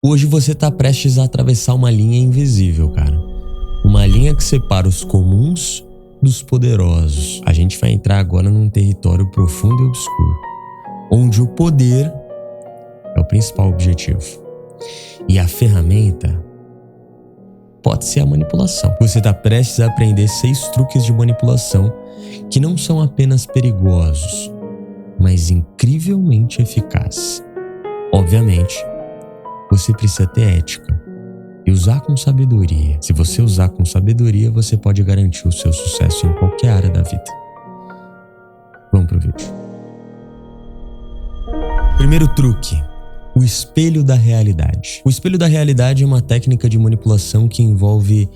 Hoje você tá prestes a atravessar uma linha invisível, cara. Uma linha que separa os comuns dos poderosos. A gente vai entrar agora num território profundo e obscuro, onde o poder é o principal objetivo. E a ferramenta pode ser a manipulação. Você tá prestes a aprender 6 truques de manipulação que não são apenas perigosos, mas incrivelmente eficazes. Obviamente, você precisa ter ética e usar com sabedoria. Se você usar com sabedoria, você pode garantir o seu sucesso em qualquer área da vida. Vamos pro vídeo. Primeiro truque: o espelho da realidade. O espelho da realidade é uma técnica de manipulação que envolve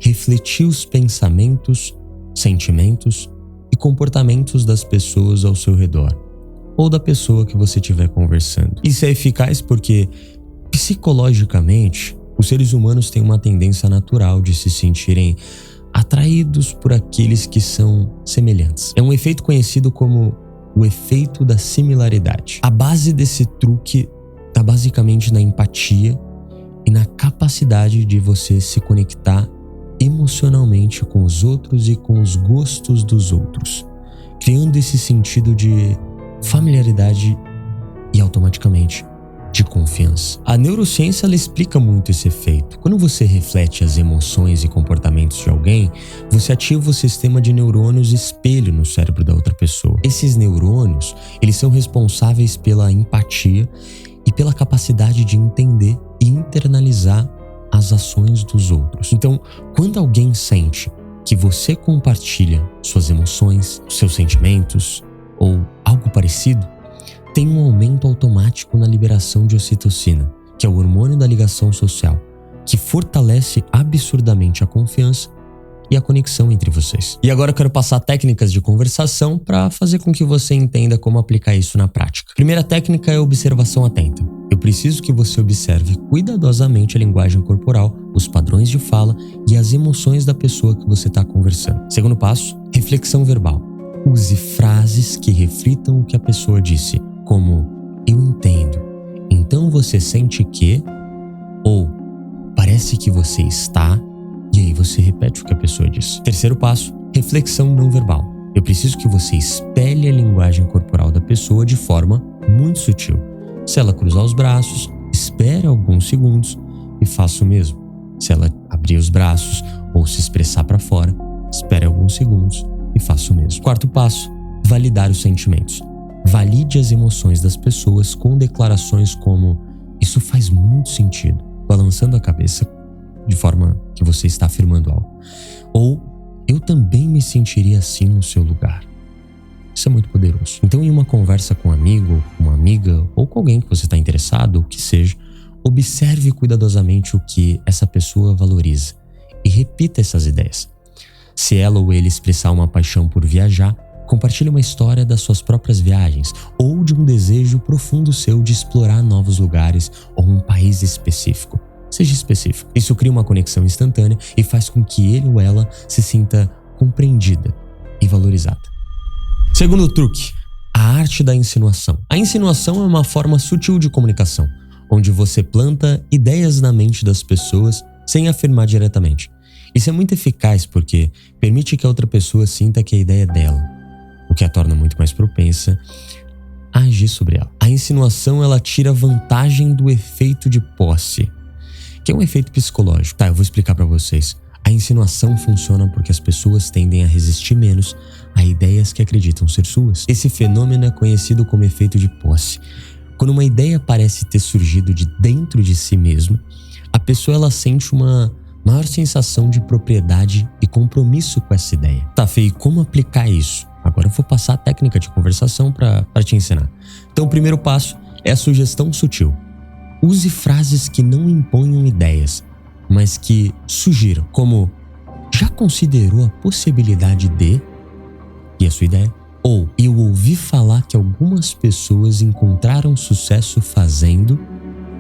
refletir os pensamentos, sentimentos e comportamentos das pessoas ao seu redor, ou da pessoa que você estiver conversando. Isso é eficaz porque, psicologicamente, os seres humanos têm uma tendência natural de se sentirem atraídos por aqueles que são semelhantes. É um efeito conhecido como o efeito da similaridade. A base desse truque está basicamente na empatia e na capacidade de você se conectar emocionalmente com os outros e com os gostos dos outros, criando esse sentido de familiaridade e automaticamente de confiança. A neurociência ela explica muito esse efeito. Quando você reflete as emoções e comportamentos de alguém, você ativa o sistema de neurônios espelho no cérebro da outra pessoa. Esses neurônios, eles são responsáveis pela empatia e pela capacidade de entender e internalizar as ações dos outros. Então, quando alguém sente que você compartilha suas emoções, seus sentimentos ou algo parecido, tem um aumento automático na liberação de ocitocina, que é o hormônio da ligação social, que fortalece absurdamente a confiança e a conexão entre vocês. E agora eu quero passar técnicas de conversação para fazer com que você entenda como aplicar isso na prática. Primeira técnica é a observação atenta. Eu preciso que você observe cuidadosamente a linguagem corporal, os padrões de fala e as emoções da pessoa que você está conversando. Segundo passo, reflexão verbal. Use frases que reflitam o que a pessoa disse, como "eu entendo, então você sente que", ou "parece que você está", e aí você repete o que a pessoa disse. Terceiro passo, reflexão não verbal. Eu preciso que você espelhe a linguagem corporal da pessoa de forma muito sutil. Se ela cruzar os braços, espere alguns segundos e faça o mesmo. Se ela abrir os braços ou se expressar para fora, espere alguns segundos e faça o mesmo. Quarto passo, validar os sentimentos. Valide as emoções das pessoas com declarações como "isso faz muito sentido", balançando a cabeça de forma que você está afirmando algo. Ou "eu também me sentiria assim no seu lugar". Isso é muito poderoso. Então, em uma conversa com um amigo, com uma amiga ou com alguém que você está interessado, o que seja, observe cuidadosamente o que essa pessoa valoriza e repita essas ideias. Se ela ou ele expressar uma paixão por viajar, compartilhe uma história das suas próprias viagens ou de um desejo profundo seu de explorar novos lugares ou um país específico. Seja específico. Isso cria uma conexão instantânea e faz com que ele ou ela se sinta compreendida e valorizada. Segundo truque, a arte da insinuação. A insinuação é uma forma sutil de comunicação, onde você planta ideias na mente das pessoas sem afirmar diretamente. Isso é muito eficaz porque permite que a outra pessoa sinta que a ideia é dela, o que a torna muito mais propensa a agir sobre ela. A insinuação ela tira vantagem do efeito de posse, que é um efeito psicológico. Tá, eu vou explicar para vocês. A insinuação funciona porque as pessoas tendem a resistir menos a ideias que acreditam ser suas. Esse fenômeno é conhecido como efeito de posse. Quando uma ideia parece ter surgido de dentro de si mesma, a pessoa ela sente uma maior sensação de propriedade e compromisso com essa ideia. Tá, Fê, e como aplicar isso? Agora eu vou passar a técnica de conversação para te ensinar. Então, o primeiro passo é a sugestão sutil. Use frases que não imponham ideias, mas que sugiram, como "já considerou a possibilidade de", e a sua ideia, ou "eu ouvi falar que algumas pessoas encontraram sucesso fazendo",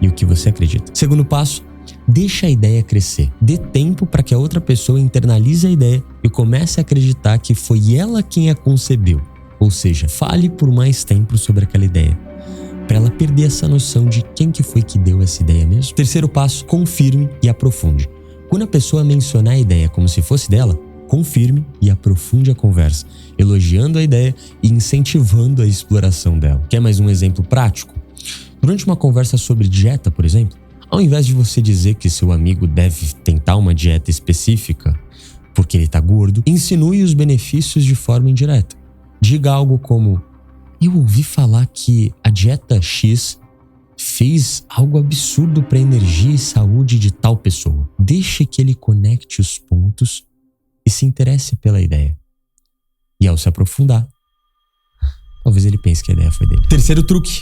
e o que você acredita. Segundo passo, deixa a ideia crescer. Dê tempo para que a outra pessoa internalize a ideia e comece a acreditar que foi ela quem a concebeu. Ou seja, fale por mais tempo sobre aquela ideia. para ela perder essa noção de quem que foi que deu essa ideia mesmo. Terceiro passo, confirme e aprofunde. Quando a pessoa mencionar a ideia como se fosse dela, confirme e aprofunde a conversa, elogiando a ideia e incentivando a exploração dela. Quer mais um exemplo prático? Durante uma conversa sobre dieta, por exemplo, ao invés de você dizer que seu amigo deve tentar uma dieta específica porque ele está gordo, insinue os benefícios de forma indireta. Diga algo como: eu ouvi falar que a dieta X fez algo absurdo para a energia e saúde de tal pessoa. Deixe que ele conecte os pontos e se interesse pela ideia. E ao se aprofundar, talvez ele pense que a ideia foi dele. Terceiro truque: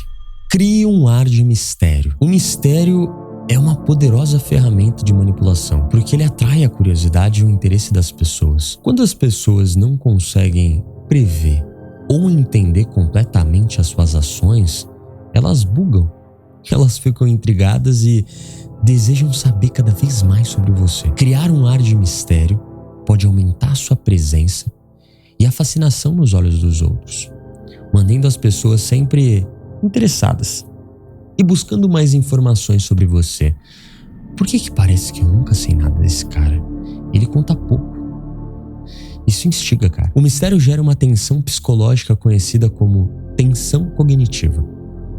crie um ar de mistério. O mistério é uma poderosa ferramenta de manipulação, porque ele atrai a curiosidade e o interesse das pessoas. Quando as pessoas não conseguem prever ou entender completamente as suas ações, elas bugam. Elas ficam intrigadas e desejam saber cada vez mais sobre você. Criar um ar de mistério pode aumentar a sua presença e a fascinação nos olhos dos outros, mantendo as pessoas sempre interessadas e buscando mais informações sobre você. Por que parece que eu nunca sei nada desse cara? Ele conta pouco. Isso instiga, cara. O mistério gera uma tensão psicológica conhecida como tensão cognitiva.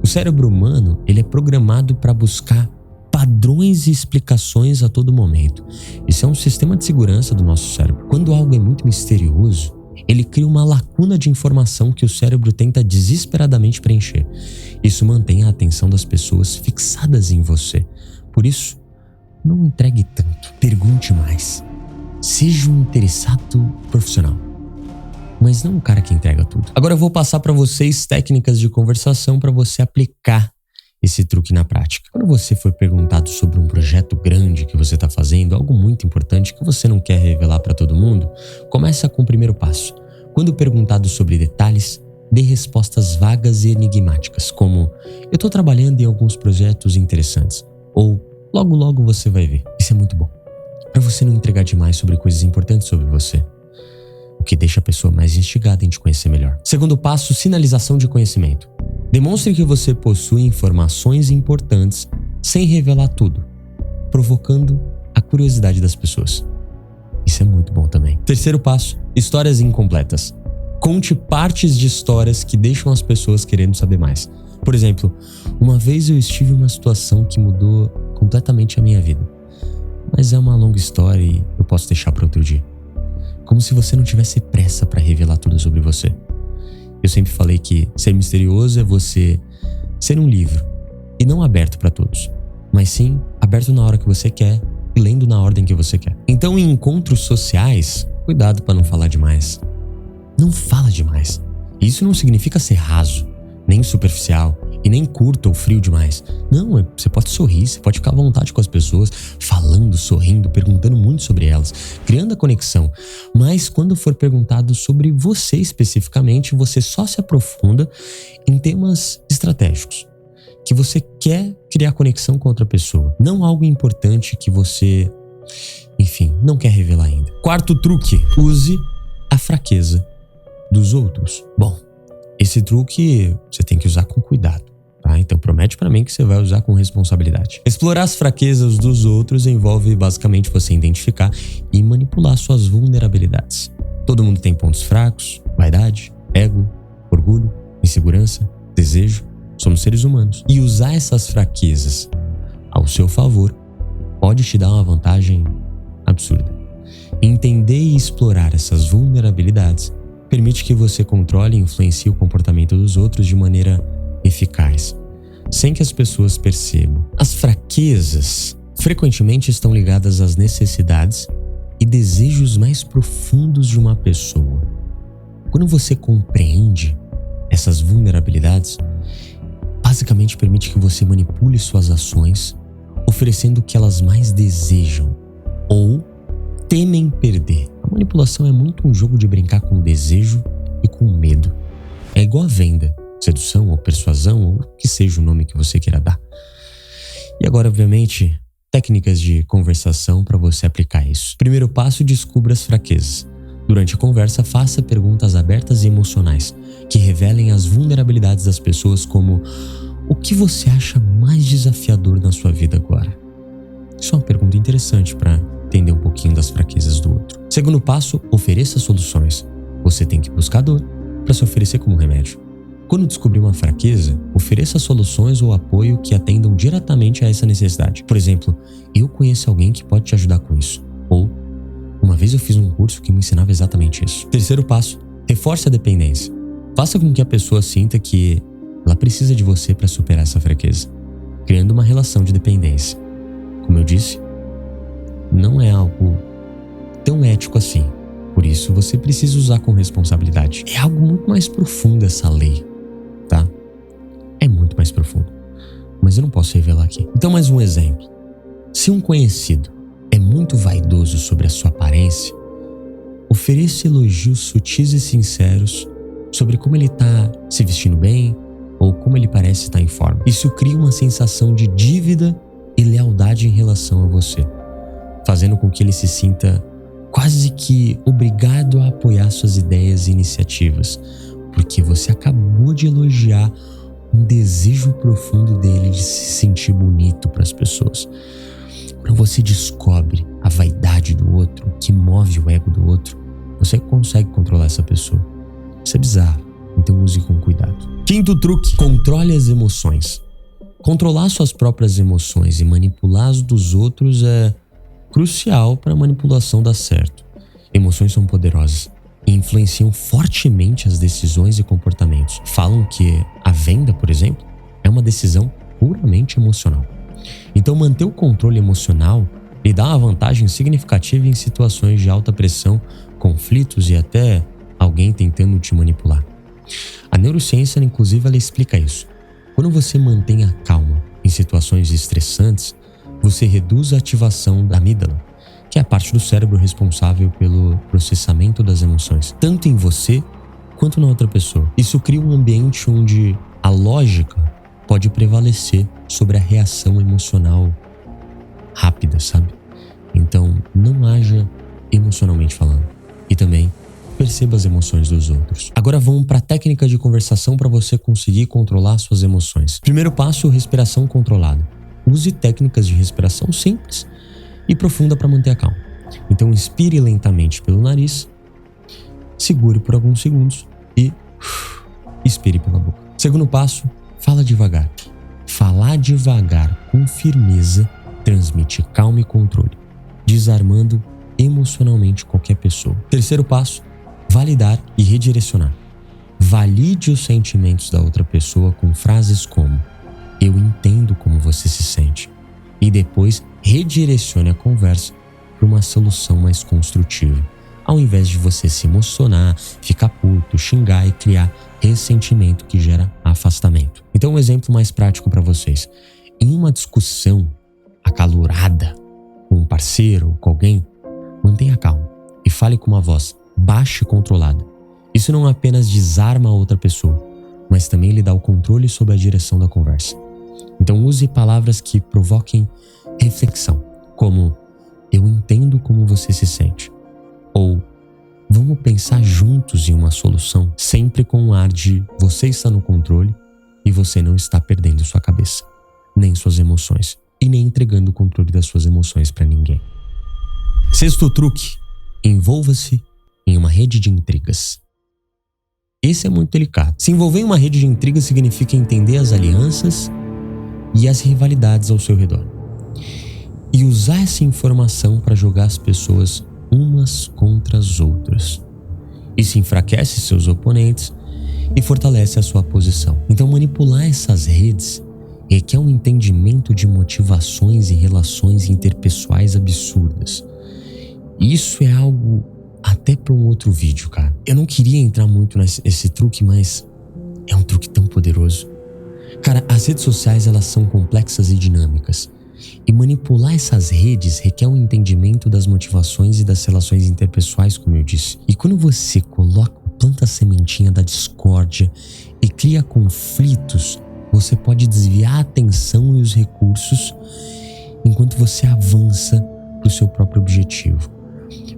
O cérebro humano, ele é programado para buscar padrões e explicações a todo momento. Isso é um sistema de segurança do nosso cérebro. Quando algo é muito misterioso, ele cria uma lacuna de informação que o cérebro tenta desesperadamente preencher. Isso mantém a atenção das pessoas fixadas em você. Por isso, não entregue tanto. Pergunte mais. Seja um interessado profissional, mas não um cara que entrega tudo. Agora eu vou passar para vocês técnicas de conversação para você aplicar esse truque na prática. Quando você for perguntado sobre um projeto grande que você está fazendo, algo muito importante que você não quer revelar para todo mundo, começa com o primeiro passo. Quando perguntado sobre detalhes, dê respostas vagas e enigmáticas, como: eu estou trabalhando em alguns projetos interessantes, ou logo logo você vai ver. Isso é muito bom, para você não entregar demais sobre coisas importantes sobre você, o que deixa a pessoa mais instigada em te conhecer melhor. Segundo passo, sinalização de conhecimento. Demonstre que você possui informações importantes sem revelar tudo, provocando a curiosidade das pessoas. Isso é muito bom também. Terceiro passo, histórias incompletas. Conte partes de histórias que deixam as pessoas querendo saber mais. Por exemplo, uma vez eu estive em uma situação que mudou completamente a minha vida. Mas é uma longa história e eu posso deixar para outro dia. Como se você não tivesse pressa para revelar tudo sobre você. Eu sempre falei que ser misterioso é você ser um livro, e não aberto para todos, mas sim aberto na hora que você quer e lendo na ordem que você quer. Então, em encontros sociais, cuidado para não falar demais. Não fala demais. Isso não significa ser raso, nem superficial, e nem curto ou frio demais. Não, você pode sorrir, você pode ficar à vontade com as pessoas, falando, sorrindo, perguntando muito sobre elas, criando a conexão. Mas quando for perguntado sobre você especificamente, você só se aprofunda em temas estratégicos, que você quer criar conexão com outra pessoa, não algo importante que você, enfim, não quer revelar ainda. Quarto truque, use a fraqueza dos outros. Bom, esse truque você tem que usar com cuidado, tá? Então promete pra mim que você vai usar com responsabilidade. Explorar as fraquezas dos outros envolve basicamente você identificar e manipular suas vulnerabilidades. Todo mundo tem pontos fracos, vaidade, ego, orgulho, insegurança, desejo. Somos seres humanos. E usar essas fraquezas ao seu favor pode te dar uma vantagem absurda. Entender e explorar essas vulnerabilidades permite que você controle e influencie o comportamento dos outros de maneira eficaz, sem que as pessoas percebam. As fraquezas frequentemente estão ligadas às necessidades e desejos mais profundos de uma pessoa. Quando você compreende essas vulnerabilidades, basicamente permite que você manipule suas ações, oferecendo o que elas mais desejam ou temem perder. A manipulação é muito um jogo de brincar com desejo e com medo. É igual a venda, sedução ou persuasão, ou que seja o nome que você queira dar. E agora, obviamente, técnicas de conversação para você aplicar isso. Primeiro passo, descubra as fraquezas. Durante a conversa, faça perguntas abertas e emocionais, que revelem as vulnerabilidades das pessoas, como: O que você acha mais desafiador na sua vida agora? Isso é uma pergunta interessante para entender um pouquinho das fraquezas do outro. Segundo passo, ofereça soluções. Você tem que buscar dor para se oferecer como remédio. Quando descobrir uma fraqueza, ofereça soluções ou apoio que atendam diretamente a essa necessidade. Por exemplo, eu conheço alguém que pode te ajudar com isso. Ou, uma vez eu fiz um curso que me ensinava exatamente isso. Terceiro passo, reforce a dependência. Faça com que a pessoa sinta que ela precisa de você para superar essa fraqueza, criando uma relação de dependência. Como eu disse, não é algo tão ético assim. Por isso, você precisa usar com responsabilidade. É algo muito mais profundo essa lei, tá? É muito mais profundo. Mas eu não posso revelar aqui. Então, mais um exemplo. Se um conhecido é muito vaidoso sobre a sua aparência, ofereça elogios sutis e sinceros sobre como ele está se vestindo bem ou como ele parece estar em forma. Isso cria uma sensação de dívida e lealdade em relação a você, fazendo com que ele se sinta quase que obrigado a apoiar suas ideias e iniciativas, porque você acabou de elogiar um desejo profundo dele de se sentir bonito para as pessoas. Quando você descobre a vaidade do outro, o que move o ego do outro, você consegue controlar essa pessoa. Isso é bizarro, então use com cuidado. Quinto truque, controle as emoções. Controlar suas próprias emoções e manipular as dos outros é crucial para a manipulação dar certo. Emoções são poderosas e influenciam fortemente as decisões e comportamentos. Falam que a venda, por exemplo, é uma decisão puramente emocional. Então, manter o controle emocional lhe dá uma vantagem significativa em situações de alta pressão, conflitos e até alguém tentando te manipular. A neurociência, inclusive, ela explica isso. Quando você mantém a calma em situações estressantes, você reduz a ativação da amígdala, que é a parte do cérebro responsável pelo processamento das emoções, tanto em você quanto na outra pessoa. Isso cria um ambiente onde a lógica pode prevalecer sobre a reação emocional rápida, sabe? Então, não haja emocionalmente falando. E também perceba as emoções dos outros. Agora vamos para a técnica de conversação para você conseguir controlar suas emoções. Primeiro passo, respiração controlada. Use técnicas de respiração simples e profunda para manter a calma. Então inspire lentamente pelo nariz, segure por alguns segundos e expire pela boca. Segundo passo, fala devagar. Falar devagar com firmeza transmite calma e controle, desarmando emocionalmente qualquer pessoa. Terceiro passo, validar e redirecionar. Valide os sentimentos da outra pessoa com frases como "eu entendo como você se sente" e depois redirecione a conversa para uma solução mais construtiva, ao invés de você se emocionar, ficar puto, xingar e criar ressentimento que gera afastamento. Então, um exemplo mais prático para vocês. Em uma discussão acalorada com um parceiro ou com alguém, mantenha calma e fale com uma voz baixa e controlada. Isso não apenas desarma a outra pessoa, mas também lhe dá o controle sobre a direção da conversa. Então use palavras que provoquem reflexão, como "eu entendo como você se sente" ou "vamos pensar juntos em uma solução", sempre com o ar de você está no controle e você não está perdendo sua cabeça, nem suas emoções, e nem entregando o controle das suas emoções para ninguém. Sexto truque, envolva-se em uma rede de intrigas. Esse é muito delicado. Se envolver em uma rede de intrigas significa entender as alianças e as rivalidades ao seu redor, e usar essa informação para jogar as pessoas umas contra as outras. Isso enfraquece seus oponentes e fortalece a sua posição. Então, manipular essas redes requer um entendimento de motivações e relações interpessoais absurdas. Isso é algo até para um outro vídeo, cara. Eu não queria entrar muito nesse truque, mas é um truque tão poderoso. Cara, as redes sociais, elas são complexas e dinâmicas. E manipular essas redes requer um entendimento das motivações e das relações interpessoais, como eu disse. E quando você planta a sementinha da discórdia e cria conflitos, você pode desviar a atenção e os recursos enquanto você avança para o seu próprio objetivo.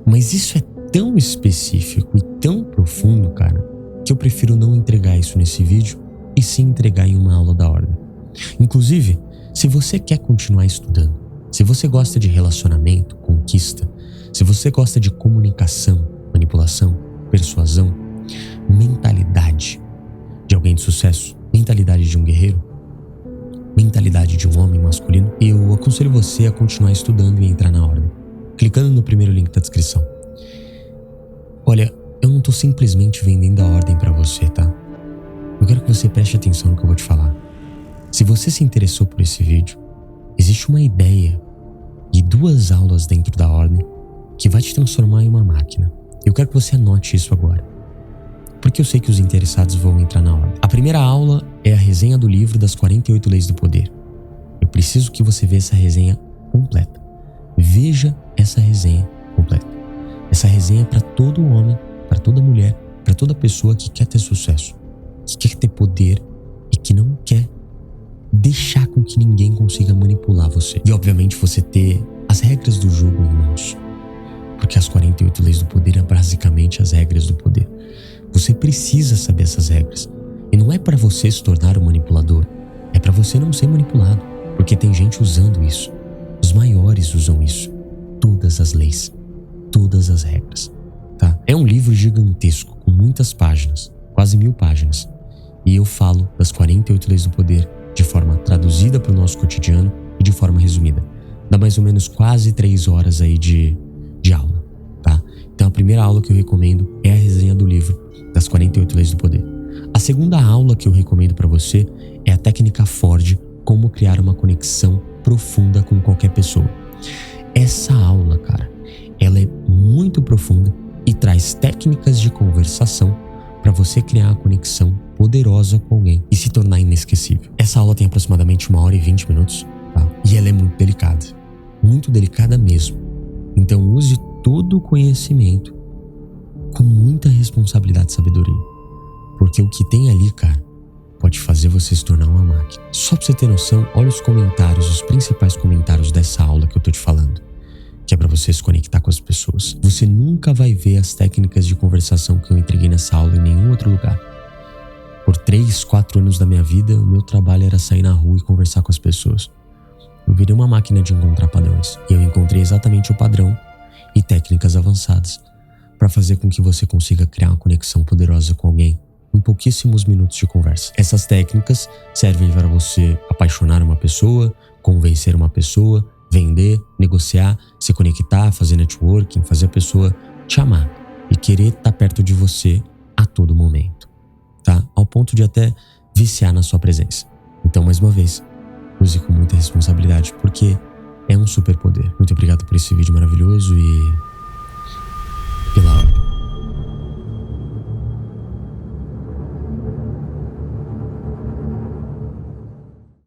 Mas isso é tão específico e tão profundo, cara, que eu prefiro não entregar isso nesse vídeo e sim entregar em uma aula da ordem. Inclusive, se você quer continuar estudando, se você gosta de relacionamento, conquista, se você gosta de comunicação, manipulação, persuasão, mentalidade de alguém de sucesso, mentalidade de um guerreiro, mentalidade de um homem masculino, eu aconselho você a continuar estudando e entrar na ordem, clicando no primeiro link da descrição. Olha, eu não tô simplesmente vendendo a ordem pra você, tá? Eu quero que você preste atenção no que eu vou te falar. Se você se interessou por esse vídeo, existe uma ideia e 2 aulas dentro da ordem que vai te transformar em uma máquina. Eu quero que você anote isso agora, porque eu sei que os interessados vão entrar na ordem. A primeira aula é a resenha do livro das 48 Leis do Poder. Eu preciso que você veja essa resenha completa. Veja essa resenha completa. Essa resenha é para todo homem, para toda mulher, para toda pessoa que quer ter sucesso, que quer ter poder e que não quer deixar com que ninguém consiga manipular você. E obviamente você ter as regras do jogo em mãos. Porque as 48 Leis do Poder é basicamente as regras do poder. Você precisa saber essas regras. E não é para você se tornar um manipulador. É para você não ser manipulado. Porque tem gente usando isso. Os maiores usam isso. Todas as leis. Todas as regras. Tá? É um livro gigantesco, com muitas páginas. Quase 1000 páginas. E eu falo das 48 Leis do Poder de forma traduzida para o nosso cotidiano e de forma resumida. Dá mais ou menos quase 3 horas aí de aula, tá? Então a primeira aula que eu recomendo é a resenha do livro das 48 Leis do Poder. A segunda aula que eu recomendo para você é a técnica Ford, como criar uma conexão profunda com qualquer pessoa. Essa aula, cara, ela é muito profunda e traz técnicas de conversação para você criar uma conexão poderosa com alguém e se tornar inesquecível. Essa aula tem aproximadamente 1h20, tá? E ela é muito delicada mesmo. Então use todo o conhecimento com muita responsabilidade e sabedoria, porque o que tem ali, cara, pode fazer você se tornar uma máquina. Só pra você ter noção, olha os comentários, os principais comentários dessa aula que eu tô te falando, que é pra você se conectar com as pessoas. Você nunca vai ver as técnicas de conversação que eu entreguei nessa aula em nenhum outro lugar. Por 3, 4 anos da minha vida, o meu trabalho era sair na rua e conversar com as pessoas. Eu virei uma máquina de encontrar padrões. E eu encontrei exatamente o padrão e técnicas avançadas para fazer com que você consiga criar uma conexão poderosa com alguém em pouquíssimos minutos de conversa. Essas técnicas servem para você apaixonar uma pessoa, convencer uma pessoa, vender, negociar, se conectar, fazer networking, fazer a pessoa te amar e querer estar perto de você a todo momento, tá? Ao ponto de até viciar na sua presença. Então, mais uma vez, use com muita responsabilidade, porque é um superpoder. Muito obrigado por esse vídeo maravilhoso e